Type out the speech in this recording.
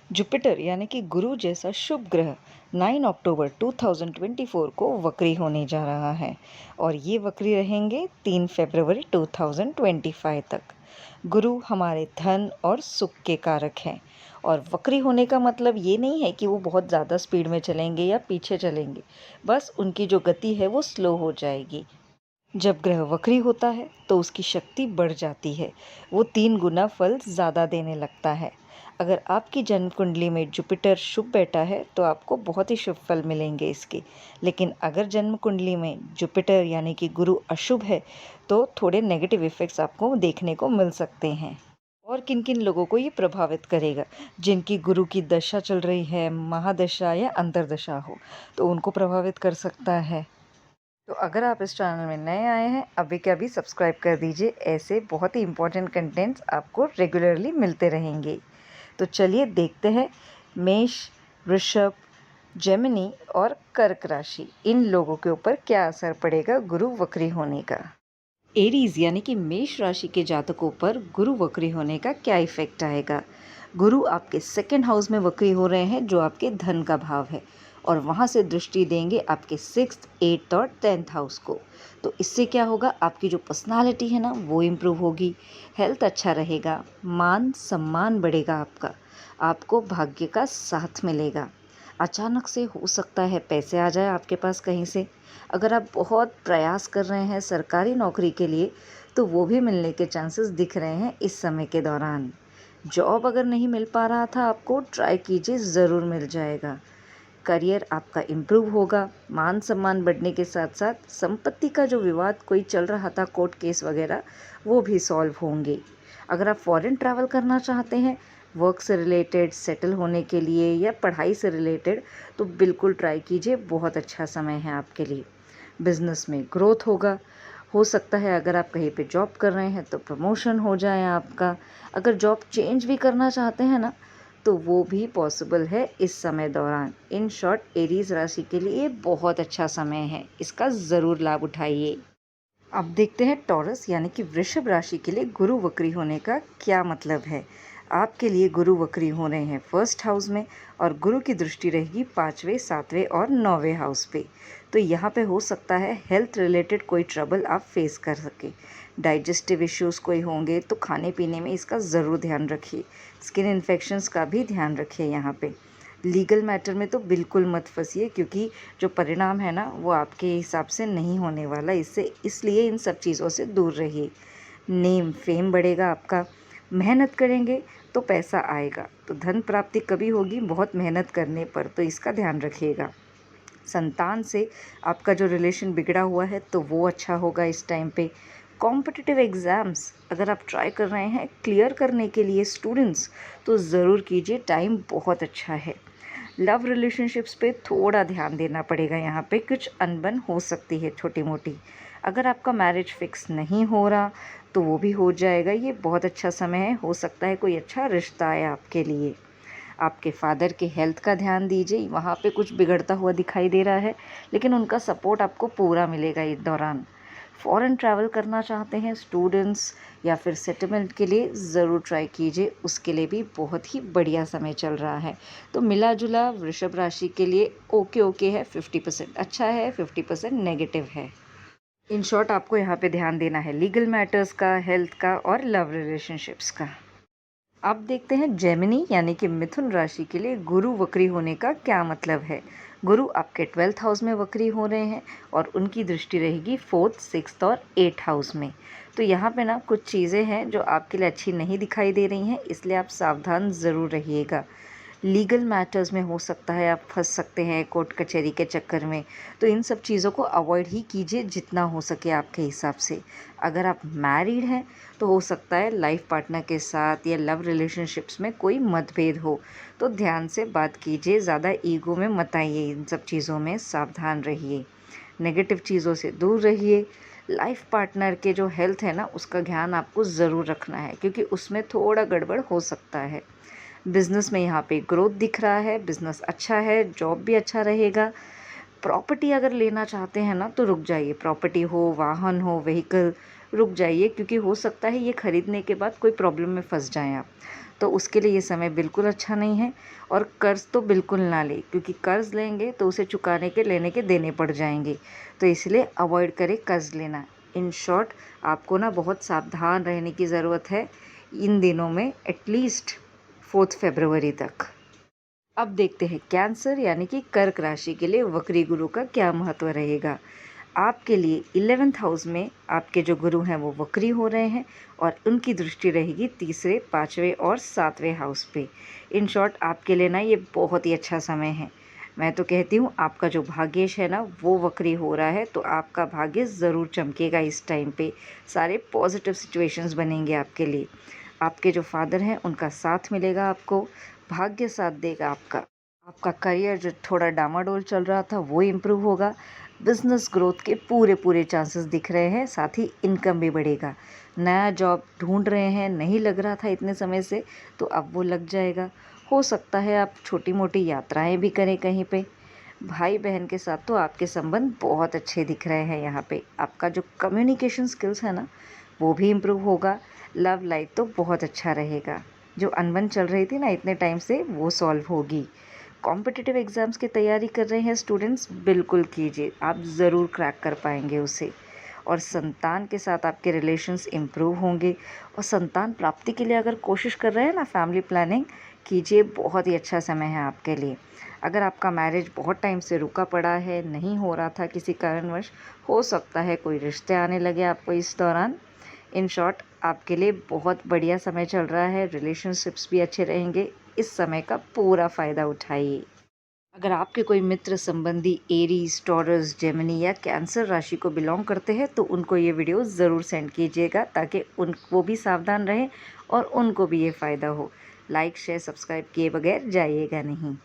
Jupiter यानी कि गुरु जैसा शुभ ग्रह 9 अक्टूबर 2024 को वक्री होने जा रहा है और ये वक्री रहेंगे 3 फरवरी 2025 तक। गुरु हमारे धन और सुख के कारक हैं और वक्री होने का मतलब ये नहीं है कि वो बहुत ज़्यादा स्पीड में चलेंगे या पीछे चलेंगे, बस उनकी जो गति है वो स्लो हो जाएगी। जब ग्रह वक्री होता है तो उसकी शक्ति बढ़ जाती है, वो 3 गुना फल ज़्यादा देने लगता है। अगर आपकी जन्म कुंडली में जुपिटर शुभ बैठा है तो आपको बहुत ही शुभ फल मिलेंगे इसके। लेकिन अगर जन्म कुंडली में जुपिटर यानी कि गुरु अशुभ है तो थोड़े नेगेटिव इफ़ेक्ट्स आपको देखने को मिल सकते हैं। और किन किन लोगों को ये प्रभावित करेगा? जिनकी गुरु की दशा चल रही है, महादशा या अंतर्दशा हो, तो उनको प्रभावित कर सकता है। तो अगर आप इस चैनल में नए आए हैं, अभी के अभी सब्सक्राइब कर दीजिए। ऐसे बहुत ही इम्पोर्टेंट कंटेंट्स आपको रेगुलरली मिलते रहेंगे। तो चलिए देखते हैं मेष, वृषभ, जेमिनी और कर्क राशि, इन लोगों के ऊपर क्या असर पड़ेगा गुरु वक्री होने का। एरीज यानी कि मेष राशि के जातकों पर गुरु वक्री होने का क्या इफेक्ट आएगा। गुरु आपके सेकंड हाउस में वक्री हो रहे हैं जो आपके धन का भाव है और वहाँ से दृष्टि देंगे आपके 6th, 8th और 10th हाउस को। तो इससे क्या होगा, आपकी जो पर्सनालिटी है ना वो इम्प्रूव होगी, हेल्थ अच्छा रहेगा, मान सम्मान बढ़ेगा आपको भाग्य का साथ मिलेगा। अचानक से हो सकता है पैसे आ जाए आपके पास कहीं से। अगर आप बहुत प्रयास कर रहे हैं सरकारी नौकरी के लिए तो वो भी मिलने के चांसेस दिख रहे हैं इस समय के दौरान। जॉब अगर नहीं मिल पा रहा था आपको, ट्राई कीजिए, ज़रूर मिल जाएगा। करियर आपका इम्प्रूव होगा, मान सम्मान बढ़ने के साथ साथ संपत्ति का जो विवाद कोई चल रहा था, कोर्ट केस वगैरह, वो भी सॉल्व होंगे। अगर आप फॉरेन ट्रैवल करना चाहते हैं वर्क से रिलेटेड, सेटल होने के लिए या पढ़ाई से रिलेटेड, तो बिल्कुल ट्राई कीजिए, बहुत अच्छा समय है आपके लिए। बिजनेस में ग्रोथ होगा, हो सकता है अगर आप कहीं पे जॉब कर रहे हैं तो प्रमोशन हो जाए आपका। अगर जॉब चेंज भी करना चाहते हैं ना तो वो भी पॉसिबल है इस समय दौरान। इन शॉर्ट, एरीज राशि के लिए बहुत अच्छा समय है, इसका ज़रूर लाभ उठाइए। अब देखते हैं टॉरस यानी कि वृषभ राशि के लिए गुरु वक्री होने का क्या मतलब है। आपके लिए गुरु वक्री हो रहे हैं फर्स्ट हाउस में और गुरु की दृष्टि रहेगी 5वें, 7वें और 9वें हाउस पे। तो यहाँ पे हो सकता है हेल्थ रिलेटेड कोई ट्रबल आप फेस कर सके। डाइजेस्टिव इश्यूज़ कोई होंगे तो खाने पीने में इसका ज़रूर ध्यान रखिए। स्किन इन्फेक्शंस का भी ध्यान रखिए। यहाँ पे लीगल मैटर में तो बिल्कुल मत फंसिए क्योंकि जो परिणाम है ना वो आपके हिसाब से नहीं होने वाला, इसलिए इन सब चीज़ों से दूर रहिए। नेम फेम बढ़ेगा आपका, मेहनत करेंगे तो पैसा आएगा, तो धन प्राप्ति कभी होगी बहुत मेहनत करने पर, तो इसका ध्यान रखिएगा। संतान से आपका जो रिलेशन बिगड़ा हुआ है तो वो अच्छा होगा इस टाइम पे। कॉम्पिटिटिव एग्ज़ाम्स अगर आप ट्राई कर रहे हैं क्लियर करने के लिए स्टूडेंट्स, तो ज़रूर कीजिए, टाइम बहुत अच्छा है। लव रिलेशनशिप्स पे थोड़ा ध्यान देना पड़ेगा, यहाँ पे कुछ अनबन हो सकती है छोटी मोटी। अगर आपका मैरिज फिक्स नहीं हो रहा तो वो भी हो जाएगा, ये बहुत अच्छा समय है, हो सकता है कोई अच्छा रिश्ता आए आपके लिए। आपके फादर के हेल्थ का ध्यान दीजिए, वहाँ पे कुछ बिगड़ता हुआ दिखाई दे रहा है लेकिन उनका सपोर्ट आपको पूरा मिलेगा इस दौरान। फॉरेन ट्रैवल करना चाहते हैं स्टूडेंट्स या फिर सेटलमेंट के लिए, ज़रूर ट्राई कीजिए, उसके लिए भी बहुत ही बढ़िया समय चल रहा है। तो मिला जुला वृषभ राशि के लिए ओके ओके है, 50% अच्छा है, 50% नेगेटिव है। इन शॉर्ट आपको यहाँ पे ध्यान देना है लीगल मैटर्स का, हेल्थ का और लव रिलेशनशिप्स का। अब देखते हैं जेमिनी यानी कि मिथुन राशि के लिए गुरु वक्री होने का क्या मतलब है। गुरु आपके 12th हाउस में वक्री हो रहे हैं और उनकी दृष्टि रहेगी 4th, 6th और 8th हाउस में। तो यहाँ पे ना कुछ चीज़ें हैं जो आपके लिए अच्छी नहीं दिखाई दे रही हैं, इसलिए आप सावधान ज़रूर रहिएगा। लीगल मैटर्स में हो सकता है आप फंस सकते हैं कोर्ट कचहरी के चक्कर में, तो इन सब चीज़ों को अवॉइड ही कीजिए जितना हो सके आपके हिसाब से। अगर आप मैरिड हैं तो हो सकता है लाइफ पार्टनर के साथ या लव रिलेशनशिप्स में कोई मतभेद हो, तो ध्यान से बात कीजिए, ज़्यादा ईगो में मत आइए, इन सब चीज़ों में सावधान रहिए, नेगेटिव चीज़ों से दूर रहिए। लाइफ पार्टनर के जो हेल्थ है ना उसका ध्यान आपको ज़रूर रखना है क्योंकि उसमें थोड़ा गड़बड़ हो सकता है। बिज़नेस में यहाँ पे ग्रोथ दिख रहा है, बिज़नेस अच्छा है, जॉब भी अच्छा रहेगा। प्रॉपर्टी अगर लेना चाहते हैं ना तो रुक जाइए, प्रॉपर्टी हो, वाहन हो, व्हीकल, रुक जाइए, क्योंकि हो सकता है ये खरीदने के बाद कोई प्रॉब्लम में फंस जाएं आप। तो उसके लिए ये समय बिल्कुल अच्छा नहीं है। और कर्ज़ तो बिल्कुल ना लें, क्योंकि कर्ज़ लेंगे तो उसे चुकाने के लेने के देने पड़ जाएंगे। तो इसलिए अवॉइड करें कर्ज़ लेना। इन शॉर्ट, आपको ना बहुत सावधान रहने की ज़रूरत है इन दिनों में, एटलीस्ट 4 फरवरी तक। अब देखते हैं कैंसर यानी कि कर्क राशि के लिए वक्री गुरु का क्या महत्व रहेगा। आपके लिए 11th हाउस में आपके जो गुरु हैं वो वक्री हो रहे हैं और उनकी दृष्टि रहेगी तीसरे, पाँचवें और सातवें हाउस पे। इन शॉर्ट, आपके लिए ना ये बहुत ही अच्छा समय है। मैं तो कहती हूँ आपका जो भाग्येश है ना वो वक्री हो रहा है, तो आपका भाग्य ज़रूर चमकेगा इस टाइम पे। सारे पॉजिटिव सिचुएशंस बनेंगे आपके लिए। आपके जो फादर हैं उनका साथ मिलेगा आपको, भाग्य साथ देगा आपका। आपका करियर जो थोड़ा डामाडोल चल रहा था वो इम्प्रूव होगा। बिजनेस ग्रोथ के पूरे पूरे चांसेस दिख रहे हैं, साथ ही इनकम भी बढ़ेगा। नया जॉब ढूंढ रहे हैं, नहीं लग रहा था इतने समय से, तो अब वो लग जाएगा। हो सकता है आप छोटी मोटी यात्राएं भी करें कहीं पे। भाई बहन के साथ तो आपके संबंध बहुत अच्छे दिख रहे हैं यहाँ पे। आपका जो कम्युनिकेशन स्किल्स है ना वो भी इम्प्रूव होगा। लव लाइफ तो बहुत अच्छा रहेगा। जो अनबन चल रही थी ना इतने टाइम से वो सॉल्व होगी। कॉम्पिटिटिव एग्ज़ाम्स की तैयारी कर रहे हैं स्टूडेंट्स, बिल्कुल कीजिए, आप ज़रूर क्रैक कर पाएंगे उसे। और संतान के साथ आपके रिलेशंस इम्प्रूव होंगे। और संतान प्राप्ति के लिए अगर कोशिश कर रहे हैं ना, फैमिली प्लानिंग कीजिए, बहुत ही अच्छा समय है आपके लिए। अगर आपका मैरिज बहुत टाइम से रुका पड़ा है, नहीं हो रहा था किसी कारणवश, हो सकता है कोई रिश्ते आने लगे आपको इस दौरान। इन शॉर्ट, आपके लिए बहुत बढ़िया समय चल रहा है, रिलेशनशिप्स भी अच्छे रहेंगे। इस समय का पूरा फ़ायदा उठाइए। अगर आपके कोई मित्र संबंधी एरीज, टॉरस, जेमिनी या कैंसर राशि को बिलोंग करते हैं तो उनको ये वीडियो ज़रूर सेंड कीजिएगा, ताकि वो भी सावधान रहें और उनको भी ये फ़ायदा हो। लाइक, शेयर, सब्सक्राइब किए बगैर जाइएगा नहीं।